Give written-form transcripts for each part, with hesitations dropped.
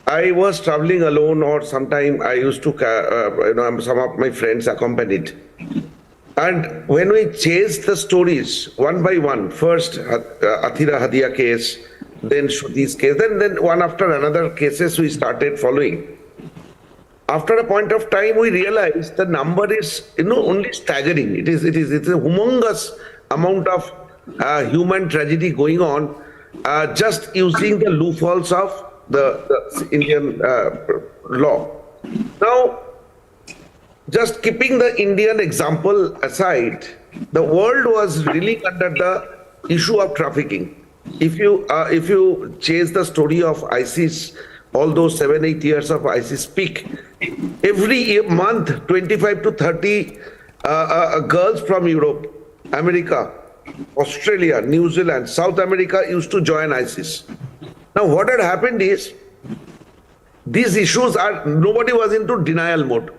I was traveling alone, or sometime I used to, some of my friends accompanied. And when we chased the stories one by one, first Athira Hadia case, then Shruti's case, then one after another cases we started following. After a point of time, we realized the number is, only staggering. It's a humongous amount of human tragedy going on, just using the loopholes of the Indian law. Now, just keeping the Indian example aside, the world was reeling under the issue of trafficking. If you chase the story of ISIS, all those 7-8 years of ISIS peak, every month 25 to 30 girls from Europe, America, Australia, New Zealand, South America used to join ISIS. Now what had happened is, these issues nobody was into denial mode.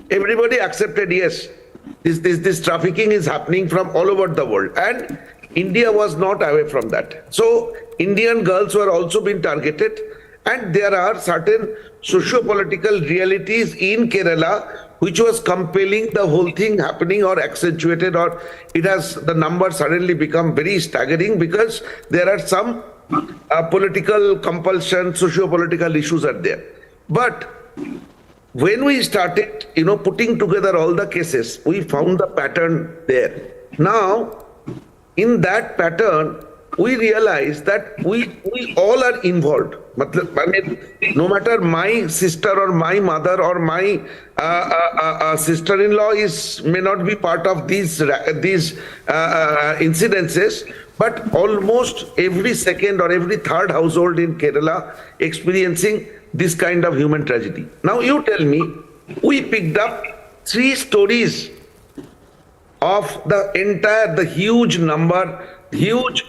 Everybody accepted, yes, this trafficking is happening from all over the world, and India was not away from that. So Indian girls were also being targeted, and there are certain socio-political realities in Kerala which was compelling the whole thing happening, or accentuated, or the numbers suddenly become very staggering because there are some political compulsion, socio-political issues are there. But when we started, putting together all the cases, we found the pattern there. Now, in that pattern, we realize that we all are involved. I mean, no matter my sister or my mother or my sister-in-law may not be part of these incidences, but almost every second or every third household in Kerala experiencing this kind of human tragedy. Now you tell me, we picked up 3 stories of the huge number, huge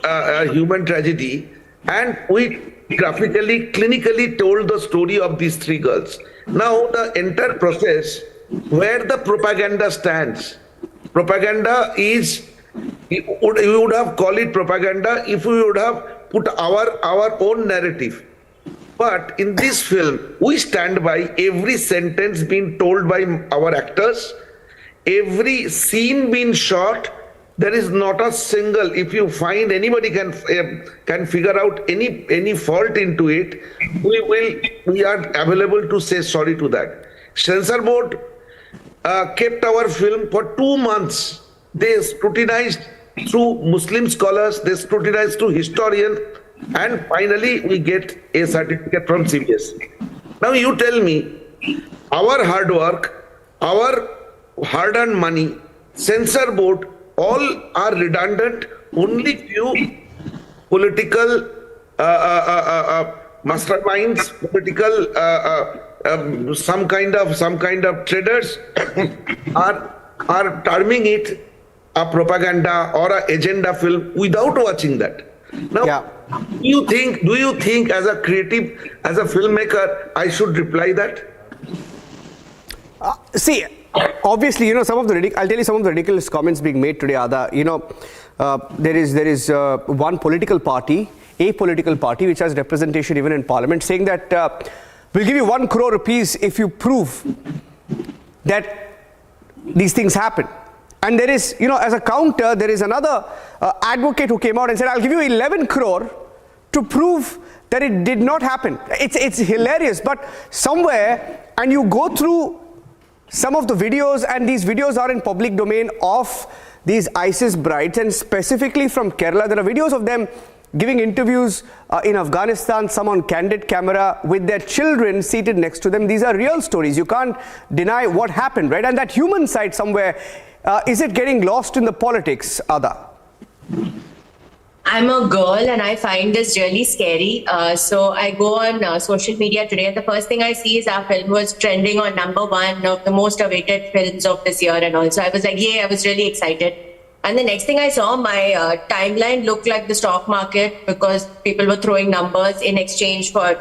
human tragedy, and we graphically, clinically told the story of these 3 girls. Now the entire process, where the propaganda stands, propaganda is, we would have called it propaganda if we would have put our own narrative. But in this film, we stand by every sentence being told by our actors, every scene being shot. There is not a single, if you find anybody can figure out any fault into it, we are available to say sorry to that. Censor board kept our film for 2 months. They scrutinized through Muslim scholars, they scrutinized through historians, and finally we get a certificate from CBSE. Now you tell me, our hard work, our hard-earned money, censor board, all are redundant. Only few political masterminds, political some kind of traders are terming it a propaganda or a agenda film without watching that. Now, yeah. Do you think as a creative, as a filmmaker, I should reply that? See, obviously, I'll tell you some of the ridiculous comments being made today, Adah. There is one political party, a political party, which has representation even in parliament, saying that we'll give you 1 crore rupees if you prove that these things happen. And there is, as a counter, there is another advocate who came out and said, I'll give you 11 crore to prove that it did not happen. It's hilarious, but somewhere, and you go through some of the videos, and these videos are in public domain of these ISIS brides, and specifically from Kerala, there are videos of them giving interviews in Afghanistan, some on candid camera with their children seated next to them. These are real stories. You can't deny what happened, right? And that human side somewhere, is it getting lost in the politics, Adah? I'm a girl and I find this really scary. So I go on social media today, and the first thing I see is our film was trending on #1 of the most awaited films of this year. And also I was like, yeah, I was really excited. And the next thing I saw, my timeline looked like the stock market, because people were throwing numbers in exchange for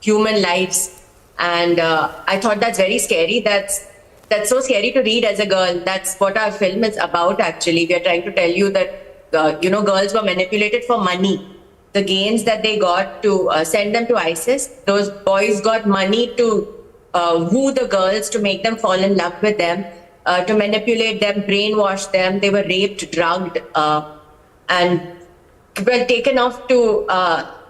human lives. And I thought that's very scary. That's so scary to read as a girl. That's what our film is about, actually. We are trying to tell you that, girls were manipulated for money. the gains that they got to send them to ISIS. Those boys got money to woo the girls, to make them fall in love with them, to manipulate them, brainwash them. They were raped, drugged, and were taken off to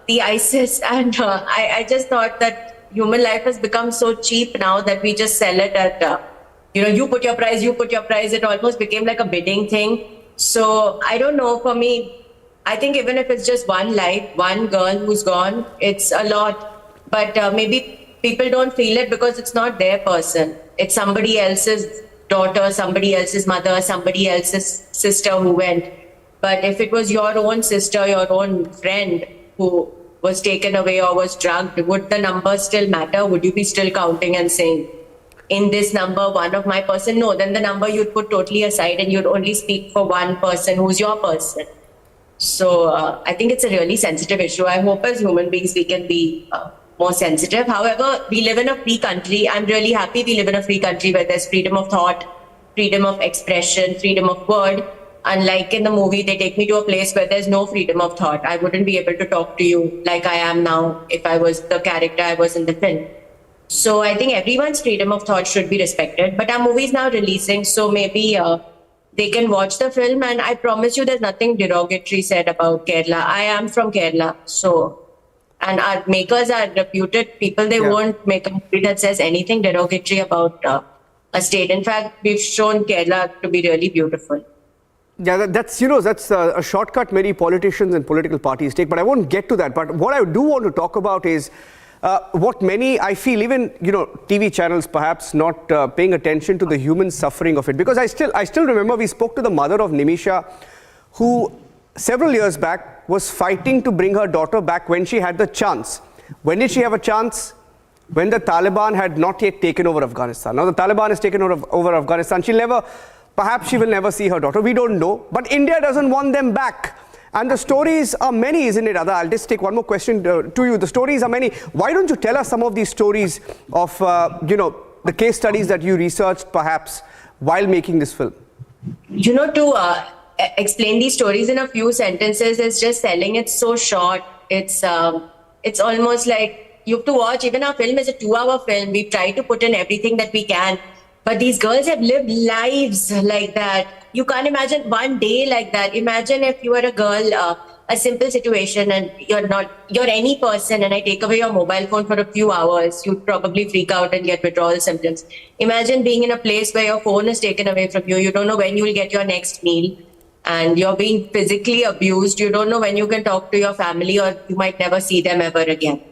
the ISIS. And I just thought that human life has become so cheap now that we just sell it at, you put your price, you put your price. It almost became like a bidding thing. So I don't know, for me, I think even if it's just one life, one girl who's gone, it's a lot. But maybe people don't feel it because it's not their person. It's somebody else's daughter, somebody else's mother, somebody else's sister who went. But if it was your own sister, your own friend who was taken away or was drugged, would the number still matter? Would you be still counting and saying, in this number, one of my person? No, then the number you'd put totally aside and you'd only speak for one person who's your person. So I think it's a really sensitive issue. I hope as human beings we can be more sensitive. However, we live in a free country. I'm really happy we live in a free country where there's freedom of thought, freedom of expression, freedom of word. Unlike in the movie, they take me to a place where there's no freedom of thought. I wouldn't be able to talk to you like I am now if I was the character I was in the film. So I think everyone's freedom of thought should be respected. But our movie is now releasing, so maybe they can watch the film. And I promise you there's nothing derogatory said about Kerala. I am from Kerala, so, and our makers are reputed people. They won't make a movie that says anything derogatory about a state. In fact, we've shown Kerala to be really beautiful. Yeah, that's a shortcut many politicians and political parties take, but I won't get to that. But what I do want to talk about is what many, I feel, even TV channels perhaps not paying attention to the human suffering of it. Because I still remember we spoke to the mother of Nimisha, who several years back was fighting to bring her daughter back when she had the chance. When did she have a chance? When the Taliban had not yet taken over Afghanistan. Now the Taliban has taken over Afghanistan. Perhaps she will never see her daughter. We don't know. But India doesn't want them back. And the stories are many, isn't it, Adah? I'll just take one more question to you. The stories are many. Why don't you tell us some of these stories of, the case studies that you researched, perhaps, while making this film? To explain these stories in a few sentences is just selling it so short. It's almost like you have to watch. Even our film is a 2-hour film. We try to put in everything that we can. But these girls have lived lives like that. You can't imagine one day like that. Imagine if you were a girl, a simple situation, and you're any person, and I take away your mobile phone for a few hours, you'd probably freak out and get withdrawal symptoms. Imagine being in a place where your phone is taken away from you. You don't know when you will get your next meal, and you're being physically abused. You don't know when you can talk to your family, or you might never see them ever again.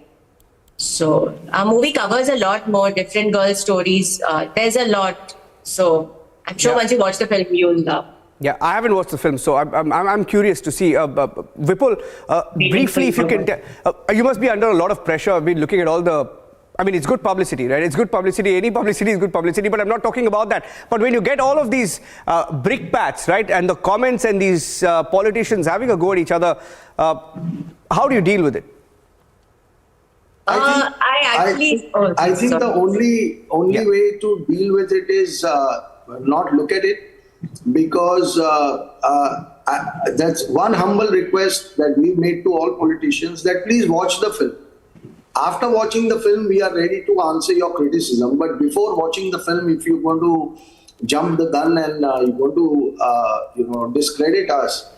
So our movie covers a lot more different girl stories. There's a lot. So I'm sure once you watch the film, you'll love. Yeah, I haven't watched the film, so I'm curious to see. Vipul, briefly, if you can tell, you must be under a lot of pressure. I've been looking at all it's good publicity, right? It's good publicity. Any publicity is good publicity, but I'm not talking about that. But when you get all of these brickbats, right, and the comments and these politicians having a go at each other, how do you deal with it? I think the only way to deal with it is not look at it, because that's one humble request that we've made to all politicians, that please watch the film. After watching the film, we are ready to answer your criticism. But before watching the film, if you want to jump the gun and you want to discredit us,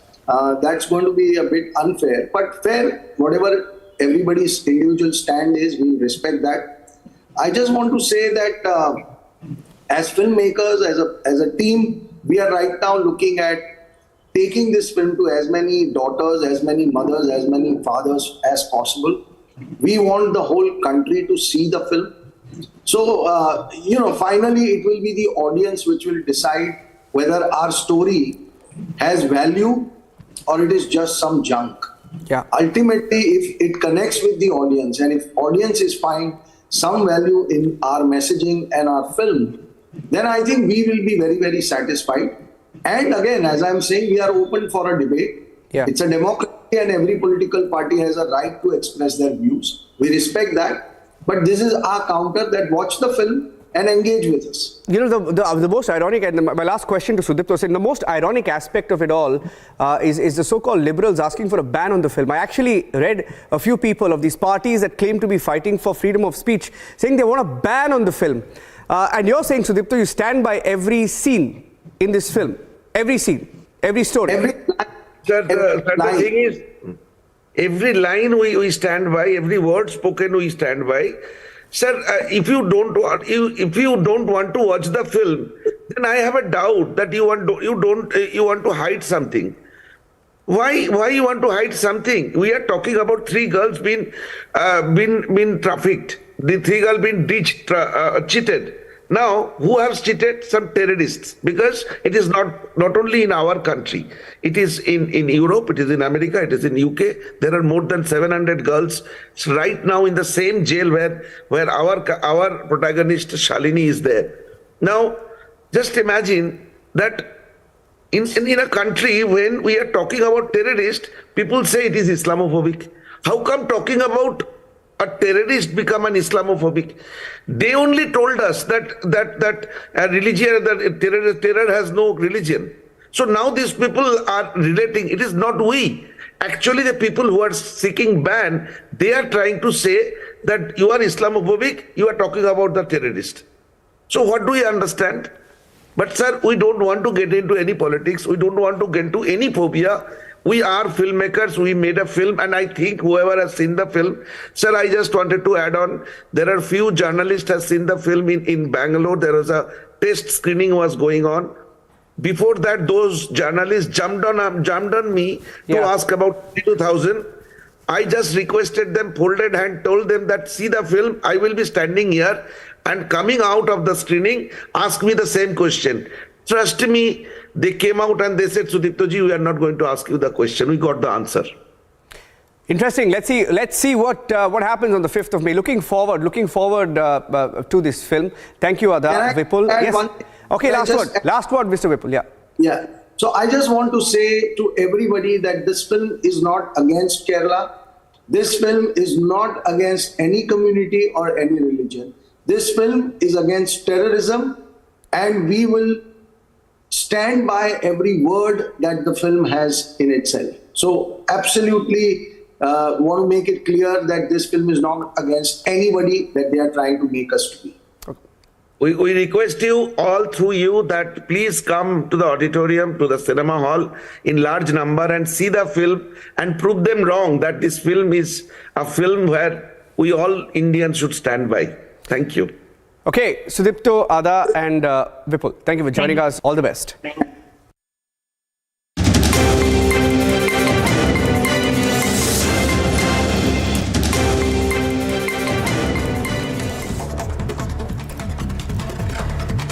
that's going to be a bit unfair. But fair, whatever everybody's individual stand is, we respect that. I just want to say that as filmmakers, as a team, we are right now looking at taking this film to as many daughters, as many mothers, as many fathers as possible. We want the whole country to see the film. So, finally it will be the audience which will decide whether our story has value or it is just some junk. Yeah. Ultimately, if it connects with the audience, and if audiences find some value in our messaging and our film, then I think we will be very, very satisfied. And again, as I'm saying, we are open for a debate. Yeah. It's a democracy and every political party has a right to express their views. We respect that. But this is our counter, that watch the film and engage with us. You know, the most ironic, and my last question to Sudipta was saying, the most ironic aspect of it all is the so-called liberals asking for a ban on the film. I actually read a few people of these parties that claim to be fighting for freedom of speech saying they want a ban on the film. And you're saying, Sudipta, you stand by every scene in this film, every scene, every story. The thing is, every line we stand by, every word spoken we stand by. Sir, if you don't want to watch the film, then I have a doubt that you want to hide something. Why you want to hide something? We are talking about 3 girls being trafficked. The 3 girls being cheated. Now, who has cheated? Some terrorists. Because it is not only in our country. It is in Europe, it is in America, it is in UK. There are more than 700 girls right now in the same jail where our protagonist Shalini is there. Now, just imagine that in a country when we are talking about terrorists, people say it is Islamophobic. How come talking about a terrorist become an Islamophobic? They only told us that a religion, that terror has no religion. So now these people are relating. It is not we. Actually, the people who are seeking ban, they are trying to say that you are Islamophobic, you are talking about the terrorist. So what do we understand? But sir, we don't want to get into any politics. We don't want to get into any phobia. We are filmmakers, we made a film, and I think whoever has seen the film, sir, I just wanted to add on, there are few journalists has seen the film in Bangalore. There was a test screening was going on. Before that, those journalists jumped on me to ask about 2000. I just requested them, folded hand, told them that see the film, I will be standing here and coming out of the screening, ask me the same question. Trust me, they came out and they said, Sudipta ji, we are not going to ask you the question. We got the answer. Interesting. Let's see what happens on the 5th of May. Looking forward to this film. Thank you, Adah. Vipul. Yes. Okay, last word, Mr. Vipul. Yeah. So I just want to say to everybody that this film is not against Kerala. This film is not against any community or any religion. This film is against terrorism, and we will stand by every word that the film has in itself. So absolutely want to make it clear that this film is not against anybody that they are trying to make us to be. We request you all through you that please come to the auditorium, to the cinema hall in large number and see the film and prove them wrong that this film is a film where we all Indians should stand by. Thank you. Okay, Sudipta, Adah and Vipul, thank you for joining us. All the best.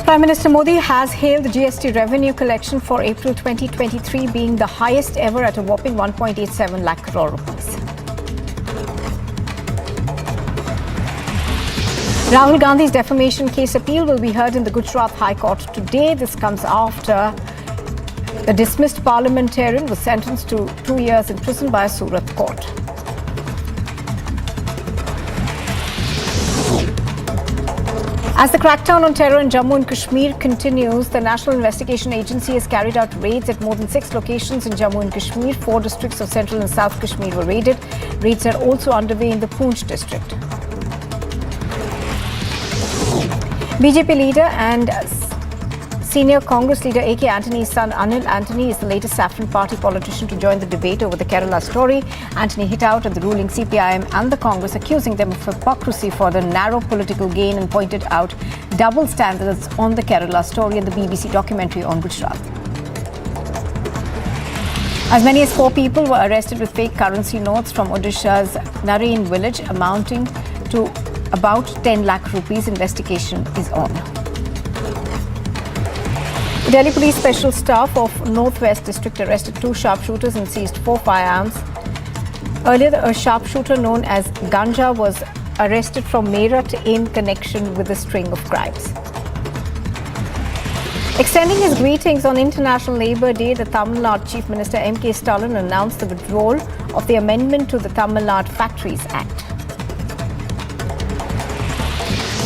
Prime Minister Modi has hailed the GST revenue collection for April 2023 being the highest ever at a whopping 1.87 lakh crore rupees. Rahul Gandhi's defamation case appeal will be heard in the Gujarat High Court today. This comes after the dismissed parliamentarian was sentenced to 2 years in prison by a Surat court. As the crackdown on terror in Jammu and Kashmir continues, the National Investigation Agency has carried out raids at more than 6 locations in Jammu and Kashmir. 4 districts of Central and South Kashmir were raided. Raids are also underway in the Poonch district. BJP leader and senior Congress leader A.K. Antony's son Anil Antony is the latest Saffron Party politician to join the debate over the Kerala story. Antony hit out at the ruling CPIM and the Congress, accusing them of hypocrisy for the narrow political gain, and pointed out double standards on the Kerala story in the BBC documentary on Gujarat. As many as 4 people were arrested with fake currency notes from Odisha's Narain village, amounting to about 10 lakh rupees. Investigation is on. The Delhi Police Special Staff of Northwest District arrested 2 sharpshooters and seized 4 firearms. Earlier, a sharpshooter known as Ganja was arrested from Meerut in connection with a string of crimes. Extending his greetings on International Labour Day, the Tamil Nadu Chief Minister M.K. Stalin announced the withdrawal of the amendment to the Tamil Nadu Factories Act.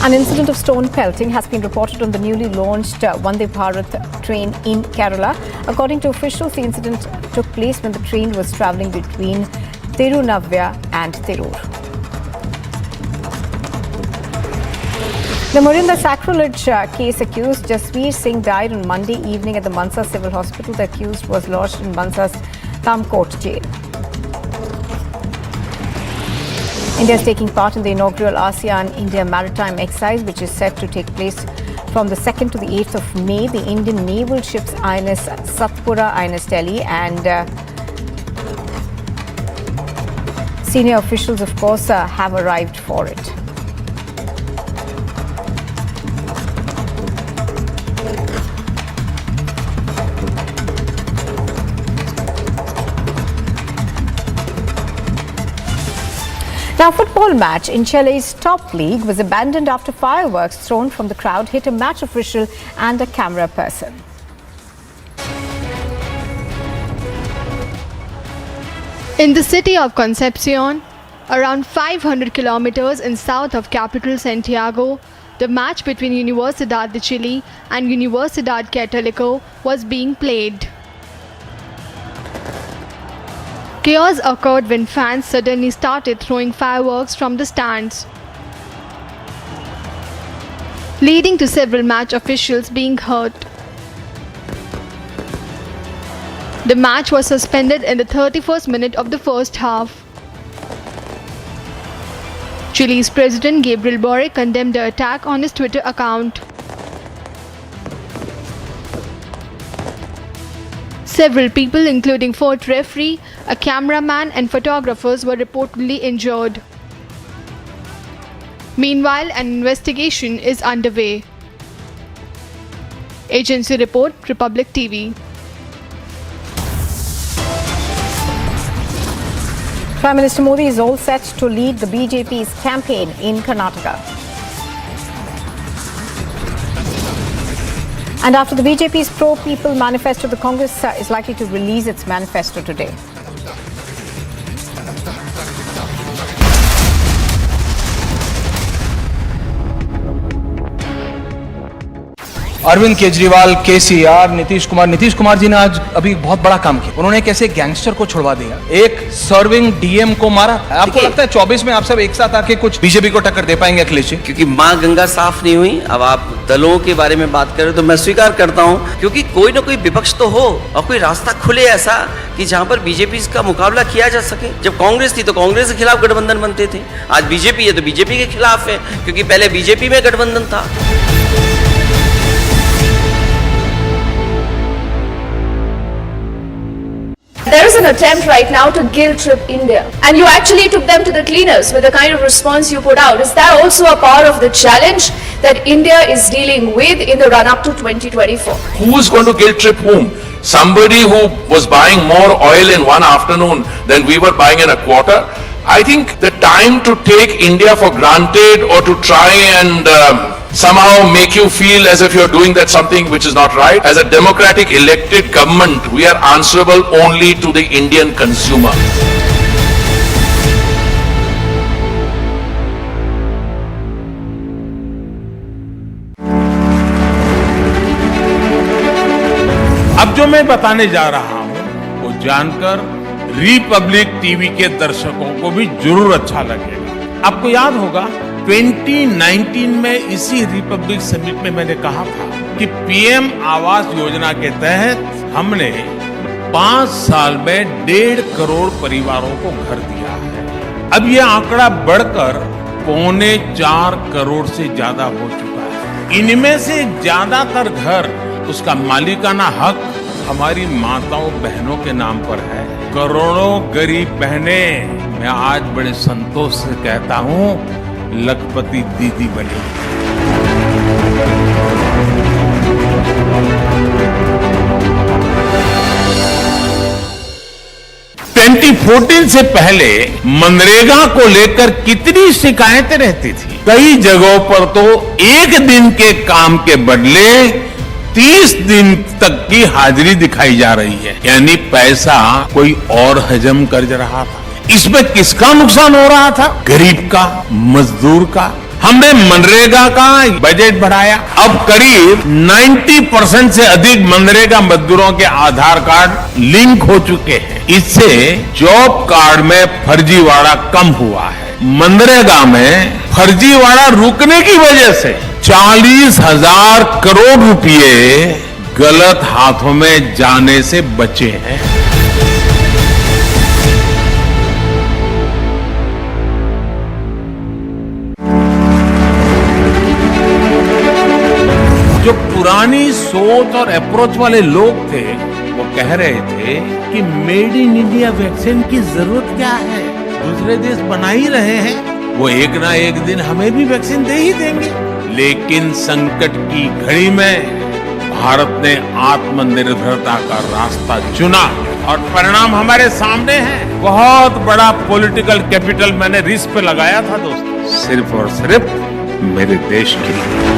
An incident of stone pelting has been reported on the newly launched Vande Bharat train in Kerala. According to officials, the incident took place when the train was travelling between Tirunavya and Tirur. The Morinda sacrilege case accused Jasveer Singh died on Monday evening at the Mansa Civil Hospital. The accused was lodged in Mansa's Tamkot jail. India is taking part in the inaugural ASEAN-India Maritime Exercise, which is set to take place from the 2nd to the 8th of May. The Indian naval ships INS Satpura, INS Delhi and senior officials, of course, have arrived for it. Now, a football match in Chile's top league was abandoned after fireworks thrown from the crowd hit a match official and a camera person. In the city of Concepcion, around 500 kilometers in south of capital Santiago, the match between Universidad de Chile and Universidad Católica was being played. Chaos occurred when fans suddenly started throwing fireworks from the stands, leading to several match officials being hurt. The match was suspended in the 31st minute of the first half. Chile's President Gabriel Boric condemned the attack on his Twitter account. Several people, including fourth referee, a cameraman and photographers, were reportedly injured. Meanwhile, an investigation is underway. Agency report, Republic TV. Prime Minister Modi is all set to lead the BJP's campaign in Karnataka. And after the BJP's pro-people manifesto, the Congress is likely to release its manifesto today. Arvind Kejriwal, KCR, Nitish Kumar ji ने आज अभी बहुत बड़ा काम किया। उन्होंने कैसे gangster को छुड़वा दिया, एक सर्विंग डीएम को मारा। आपको लगता है 24 में आप सब एक साथ आके कुछ बीजेपी को टक्कर दे पाएंगे अखिलेश जी? क्योंकि माँ गंगा साफ नहीं हुई। अब आप दलों के बारे में बात करें तो मैं स्वीकार करता हूँ, क्योंकि कोई ना कोई विपक्ष तो हो और कोई रास्ता खुले ऐसा कि जहाँ पर बीजेपी का मुकाबला किया जा सके। जब कांग्रेस थी तो कांग्रेस के खिलाफ गठबंधन बनते थे, आज बीजेपी है तो बीजेपी के खिलाफ है, क्योंकि पहले बीजेपी में गठबंधन था। There is an attempt right now to guilt trip India, and you actually took them to the cleaners with the kind of response you put out. Is that also a part of the challenge that India is dealing with in the run-up to 2024? Who is going to guilt trip whom? Somebody who was buying more oil in one afternoon than we were buying in a quarter? I think the time to take India for granted or to try and somehow make you feel as if you're doing that something which is not right. As a democratic elected government, we are answerable only to the Indian consumer. अब जो मैं बताने जा रहा हूं वो जानकर Republic TV के दर्शकों को भी जरूर अच्छा लगेगा। आपको याद होगा 2019 में इसी रिपब्लिक समिट में मैंने कहा था कि पीएम आवास योजना के तहत हमने 5 साल में 1.5 करोड़ परिवारों को घर दिया है। अब यह आंकड़ा बढ़कर 3.25 करोड़ से ज्यादा हो चुका है। इनमें से ज्यादातर घर, उसका मालिकाना हक हमारी माताओं बहनों के नाम पर है। करोड़ों गरीब बहनें, मैं आज बड़े संतोष से कहता हूं, लखपति दीदी बनी। (2014) से पहले मनरेगा को लेकर कितनी शिकायतें रहती थी। कई जगहों पर तो एक दिन के काम के बदले 30 दिन तक की हाजिरी दिखाई जा रही है, यानी पैसा कोई और हजम कर रहा था। इसमें किसका नुकसान हो रहा था? गरीब का, मजदूर का। हमने मनरेगा का बजट बढ़ाया। अब करीब 90% से अधिक मनरेगा मजदूरों के आधार कार्ड लिंक हो चुके हैं। इससे जॉब कार्ड में फर्जीवाड़ा कम हुआ है। मनरेगा में फर्जीवाड़ा रुकने की वजह से 40,000 करोड़ रुपए गलत हाथों में जाने से बचे हैं। जो पुरानी सोच और अप्रोच वाले लोग थे वो कह रहे थे कि मेड इन इंडिया वैक्सीन की जरूरत क्या है, दूसरे देश बना ही रहे हैं, वो एक ना एक दिन हमें भी वैक्सीन दे ही देंगे। लेकिन संकट की घड़ी में भारत ने आत्मनिर्भरता का रास्ता चुना और परिणाम हमारे सामने है। बहुत बड़ा पॉलिटिकल कैपिटल मैंने रिस्क पे लगाया था दोस्तों, सिर्फ और सिर्फ मेरे देश के लिए।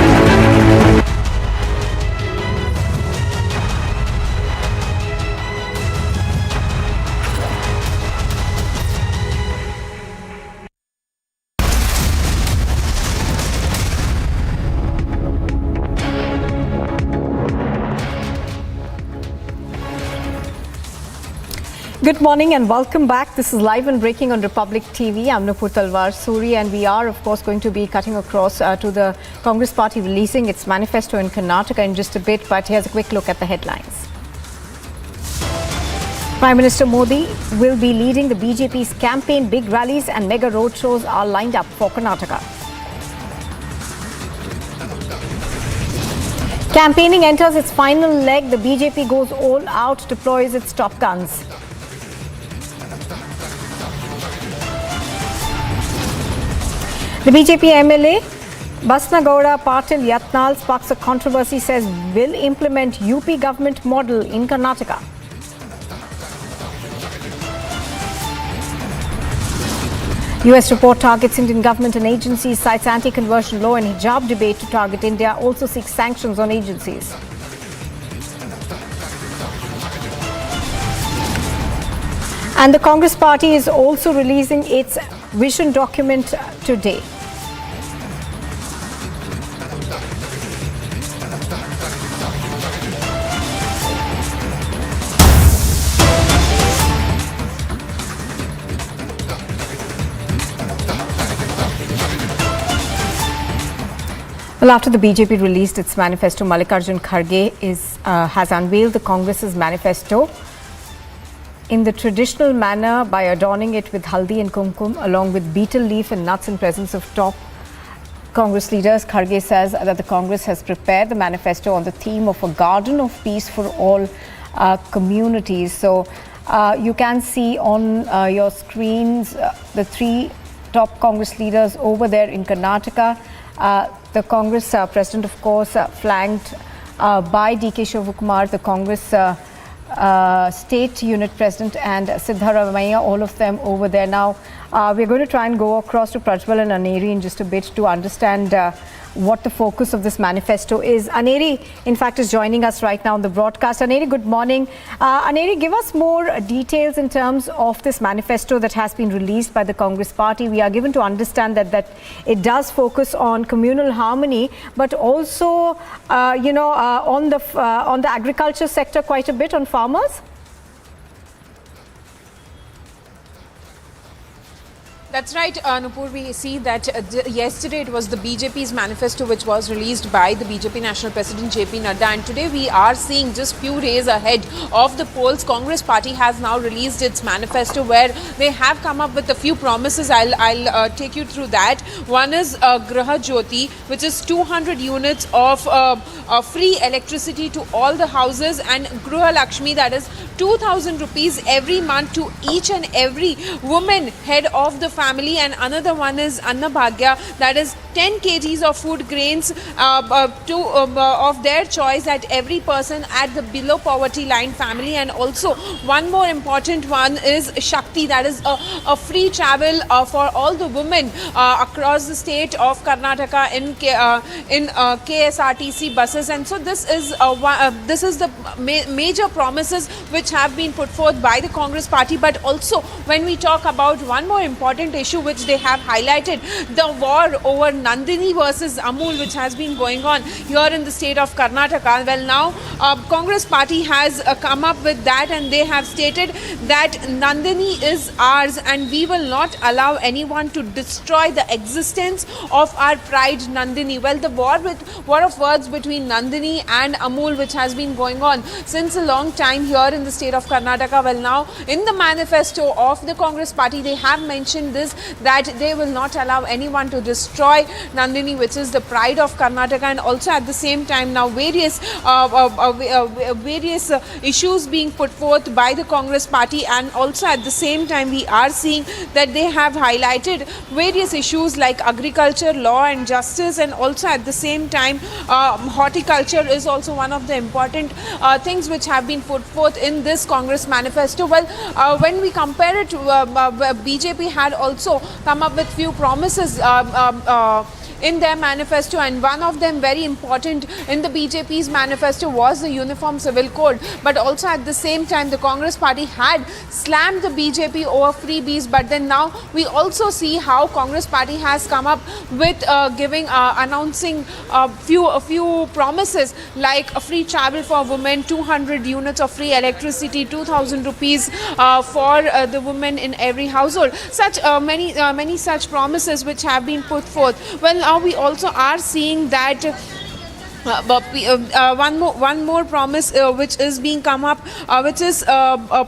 Good morning and welcome back. This is live and breaking on Republic TV. I'm Nupur Talwar Suri, and we are, of course, going to be cutting across to the Congress Party releasing its manifesto in Karnataka in just a bit. But here's a quick look at the headlines. Prime Minister Modi will be leading the BJP's campaign. Big rallies and mega roadshows are lined up for Karnataka. Campaigning enters its final leg. The BJP goes all out, deploys its top guns. The BJP MLA Basnagowda Patil Yatnal sparks a controversy, says will implement UP government model in Karnataka. US report targets Indian government and agencies, cites anti-conversion law and hijab debate to target India, also seeks sanctions on agencies. And the Congress Party is also releasing its vision document today. Well, after the BJP released its manifesto, Mallikarjun Kharge has unveiled the Congress's manifesto in the traditional manner by adorning it with haldi and kumkum along with betel leaf and nuts in presence of top Congress leaders. Kharge says that the Congress has prepared the manifesto on the theme of a garden of peace for all communities. So you can see on your screens the three top Congress leaders over there in Karnataka. The Congress president, of course, flanked by DK Shivakumar, the Congress state unit president, and Siddharamaiah, all of them over there. Now, we're going to try and go across to Prajwal and Aneri in just a bit to understand what the focus of this manifesto is. Aneri, in fact, is joining us right now on the broadcast. Aneri, good morning. Aneri, give us more details in terms of this manifesto that has been released by the Congress Party. We are given to understand that it does focus on communal harmony, but also, on the agriculture sector quite a bit, on farmers. That's right, Nupur. We see that yesterday it was the BJP's manifesto which was released by the BJP National President JP Nadda, and today we are seeing just few days ahead of the polls. Congress Party has now released its manifesto where they have come up with a few promises. I'll take you through that. One is Graha Jyoti, which is 200 units of free electricity to all the houses, and Gruha Lakshmi, that is 2,000 rupees every month to each and every woman head of the family. And another one is Anna Bhagya, that is 10 kgs of food grains of their choice at every person at the below poverty line family. And also one more important one is Shakti, that is a free travel for all the women across the state of Karnataka in KSRTC buses. And so this is the major promises which have been put forth by the Congress Party. But also when we talk about one more important important issue which they have highlighted, the war over Nandini versus Amul, which has been going on here in the state of Karnataka. Well, now Congress party has come up with that, and they have stated that Nandini is ours and we will not allow anyone to destroy the existence of our pride Nandini. Well, the war of words between Nandini and Amul, which has been going on since a long time here in the state of Karnataka. Well, now in the manifesto of the Congress party, they have mentioned this, that they will not allow anyone to destroy Nandini, which is the pride of Karnataka, and also at the same time now various issues being put forth by the Congress party, and also at the same time we are seeing that they have highlighted various issues like agriculture, law and justice, and also at the same time horticulture is also one of the important things which have been put forth in this Congress manifesto. Well, when we compare it to BJP had also come up with few promises in their manifesto, and one of them very important in the BJP's manifesto was the Uniform Civil Code. But also at the same time the Congress party had slammed the BJP over freebies, but then now we also see how Congress party has come up with announcing a few promises like a free travel for women, 200 units of free electricity, 2,000 rupees for the women in every household. Such many such promises which have been put forth. Well, now we also are seeing that one more promise which is being come up, which is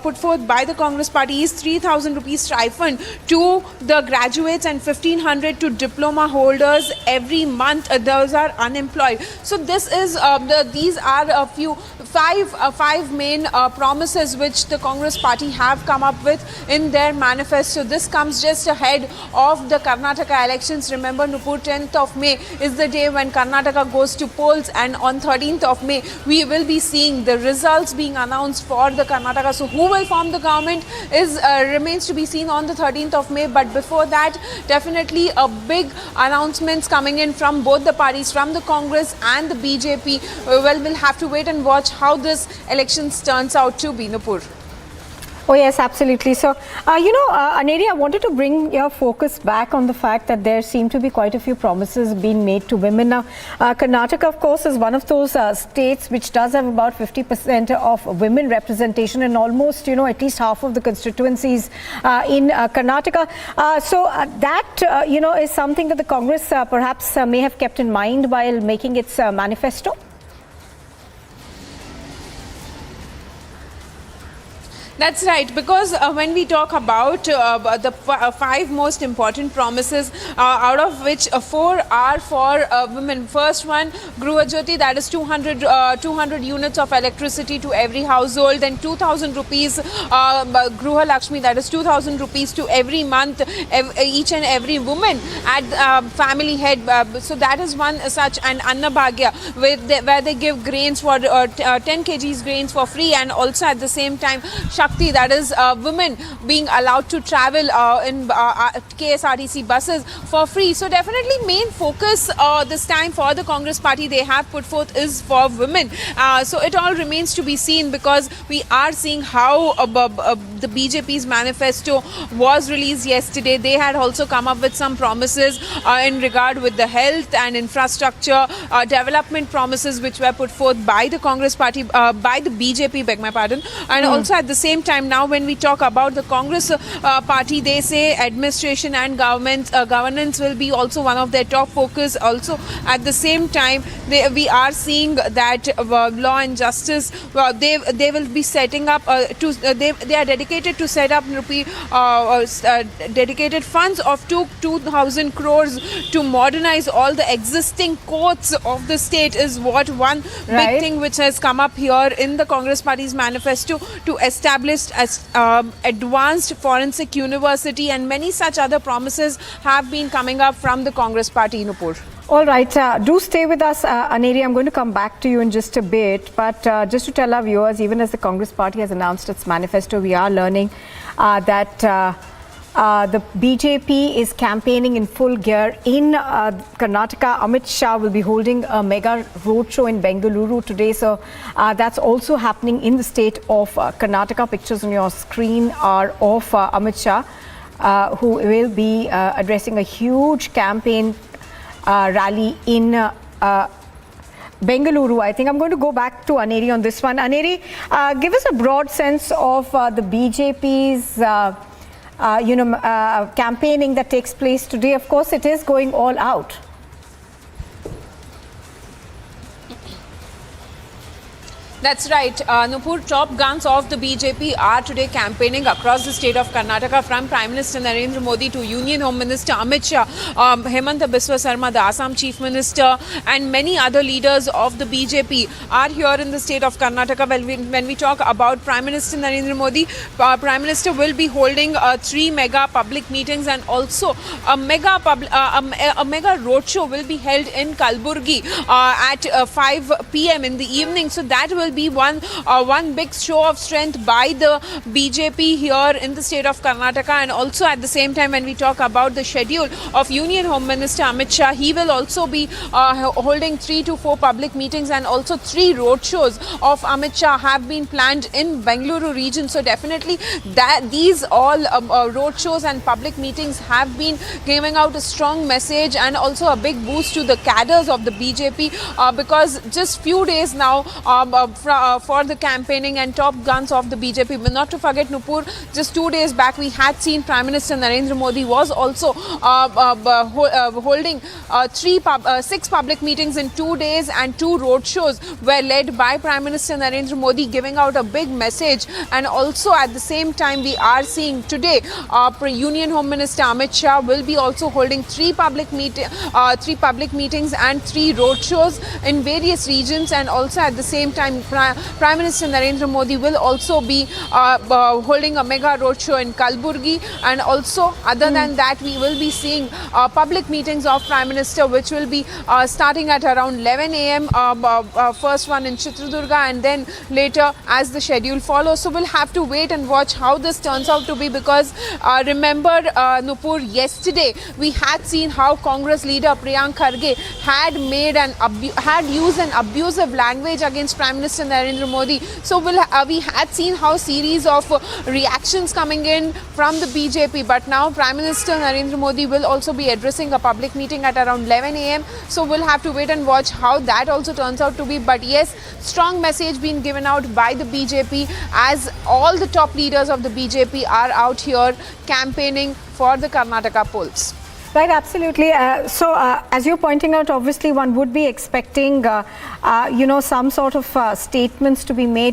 put forth by the Congress party, is 3,000 rupees stipend to the graduates and 1,500 to diploma holders every month. Those are unemployed. So this is these are a few five main promises which the Congress party have come up with in their manifesto. This comes just ahead of the Karnataka elections. Remember, Nupur, 10th of May is the day when Karnataka goes to polls, and on 13th of May we will be seeing the results being announced for the Karnataka. So who will form the government is remains to be seen on the 13th of May. But before that, definitely a big announcements coming in from both the parties, from the Congress and the BJP. Well, we'll have to wait and watch how this elections turns out to be, Nupur. Oh yes, absolutely. So, Aneri, I wanted to bring your focus back on the fact that there seem to be quite a few promises being made to women. Now, Karnataka, of course, is one of those states which does have about 50% of women representation, and almost, at least half of the constituencies in Karnataka. So that, is something that the Congress perhaps may have kept in mind while making its manifesto. That's right, because when we talk about the five most important promises, out of which four are for women. First one, Gruha Jyoti, that is 200 units of electricity to every household, then 2,000 rupees, Gruha Lakshmi, that is 2,000 rupees to every month, each and every woman at family head. So that is one such, and Anna Bhagya, where they give grains for 10 kgs grains for free, and also at the same time Shakti, that is women being allowed to travel in KSRTC buses for free. So definitely main focus this time for the Congress party they have put forth is for women. So it all remains to be seen, because we are seeing how the BJP's manifesto was released yesterday. They had also come up with some promises in regard with the health and infrastructure development promises which were put forth by the Congress party, by the BJP, beg my pardon. And also at the same time, now when we talk about the Congress party, they say administration and governance will be also one of their top focus. Also at the same time, we are seeing that law and justice, they will be setting up they are dedicated to set up dedicated funds of 2,000 crores to modernize all the existing courts of the state, is what one big thing which has come up here in the Congress party's manifesto, to establish as advanced forensic university, and many such other promises have been coming up from the Congress party, Nupur. All right, do stay with us, Aneri. I'm going to come back to you in just a bit, but just to tell our viewers, even as the Congress party has announced its manifesto, we are learning that the BJP is campaigning in full gear in Karnataka. Amit Shah will be holding a mega roadshow in Bengaluru today, so that's also happening in the state of Karnataka. Pictures on your screen are of Amit Shah. who will be addressing a huge campaign rally in Bengaluru. I think I'm going to go back to Aneri on this one. Aneri, give us a broad sense of the BJP's campaigning that takes place today. Of course, it is going all out. That's right. Nupur, top guns of the BJP are today campaigning across the state of Karnataka, from Prime Minister Narendra Modi to Union Home Minister Amit Shah, Hemanta Biswa Sarma, the Assam Chief Minister, and many other leaders of the BJP are here in the state of Karnataka. When we talk about Prime Minister Narendra Modi, Prime Minister will be holding 3 mega public meetings, and also a mega roadshow will be held in Kalburgi at 5 p.m. in the evening. So that will be one big show of strength by the BJP here in the state of Karnataka. And also at the same time, when we talk about the schedule of Union Home Minister Amit Shah, he will also be holding 3 to 4 public meetings, and also 3 roadshows of Amit Shah have been planned in Bengaluru region. So definitely these all roadshows and public meetings have been giving out a strong message and also a big boost to the cadres of the BJP, because just few days now for the campaigning and top guns of the BJP. But not to forget, Nupur, just 2 days back we had seen Prime Minister Narendra Modi was also holding 6 public meetings in 2 days, and 2 roadshows were led by Prime Minister Narendra Modi, giving out a big message. And also at the same time, we are seeing today Union Home Minister Amit Shah will be also holding 3 public meetings and 3 roadshows in various regions. And also at the same time, Prime Minister Narendra Modi will also be holding a mega roadshow in Kalburgi. And also other than that, we will be seeing public meetings of Prime Minister, which will be starting at around 11 a.m. First one in Chitradurga, and then later as the schedule follows. So we'll have to wait and watch how this turns out to be, because remember, Nupur, yesterday we had seen how Congress leader Priyank Kharge had used an abusive language against Prime Minister Narendra Modi. So we had seen how series of reactions coming in from the BJP. But now Prime Minister Narendra Modi will also be addressing a public meeting at around 11 a.m. So we'll have to wait and watch how that also turns out to be. But yes, strong message being given out by the BJP, as all the top leaders of the BJP are out here campaigning for the Karnataka polls. Right, absolutely. So, as you're pointing out, obviously one would be expecting, some sort of statements to be made